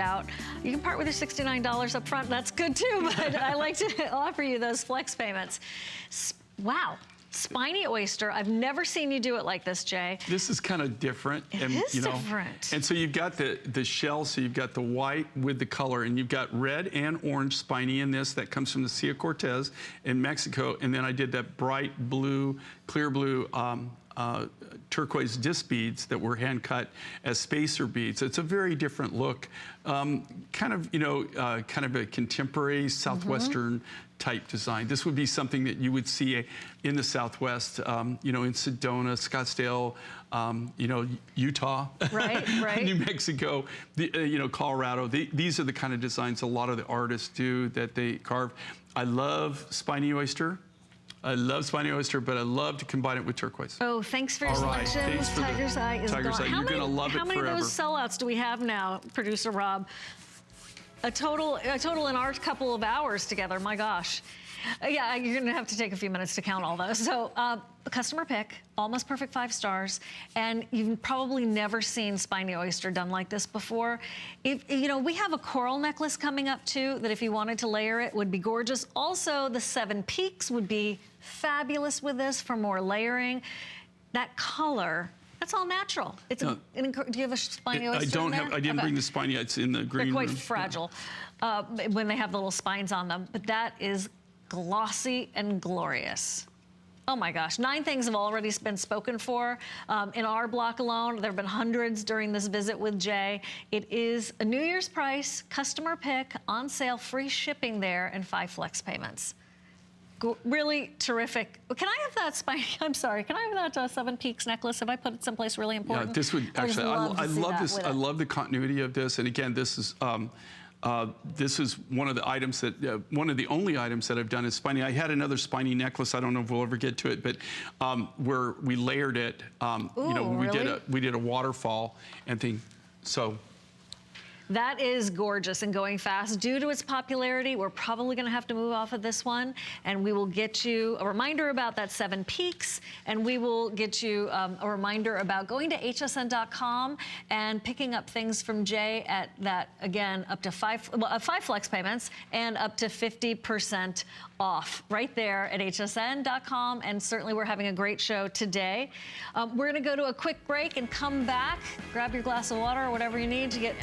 out. You can part with your $69 up front. That's good too, but I like to offer you those flex payments. Wow. Spiny Oyster. I've never seen you do it like this, Jay. This is kind of different. It is different. And so you've got the shell, so you've got the white with the color, and you've got red and orange spiny in this. That comes from the Sea of Cortez in Mexico. And then I did that bright blue, clear blue, turquoise disc beads that were hand cut as spacer beads. It's a very different look, kind of a contemporary Southwestern type design. This would be something that you would see in the Southwest, in Sedona, Scottsdale, Utah, right. New Mexico, Colorado. These are the kind of designs a lot of the artists do that they carve. I love Spiny Oyster. I love Spiny Oyster, but I love to combine it with turquoise. Oh, thanks for your selection. Thanks for Tiger's Eye is gone. You're going to love it forever. How many of those sellouts do we have now, Producer Rob? A total in our couple of hours together, my gosh. Yeah, you're gonna have to take a few minutes to count all those. So, customer pick, almost perfect 5 stars, and you've probably never seen Spiny Oyster done like this before. We have a coral necklace coming up too, that if you wanted to layer it would be gorgeous. Also, the 7 peaks would be fabulous with this for more layering. That color, that's all natural. It's do you have a Spiny Oyster? I don't have. I didn't bring the spiny. It's in the green. They're quite room. fragile when they have the little spines on them. But that is glossy and glorious. Oh my gosh, 9 things have already been spoken for. In our block alone, there have been hundreds during this visit with Jay. It is a New Year's price, customer pick, on sale, free shipping there, and 5 flex payments. Really terrific. Can I have that Spiny? I'm sorry. Can I have that 7 Peaks necklace? Have I put it someplace really important? Yeah, this would actually. I love this. I love the continuity of this. And again, this is one of the items that one of the only items that I've done is spiny. I had another spiny necklace. I don't know if we'll ever get to it, but where we layered it. Really? We did a waterfall and thing. So. That is gorgeous and going fast. Due to its popularity, we're probably gonna have to move off of this one, and we will get you a reminder about that 7 Peaks, and we will get you a reminder about going to hsn.com and picking up things from Jay at that, again, up to 5 flex payments and up to 50% off right there at hsn.com, and certainly we're having a great show today. We're gonna go to a quick break and come back, grab your glass of water or whatever you need to get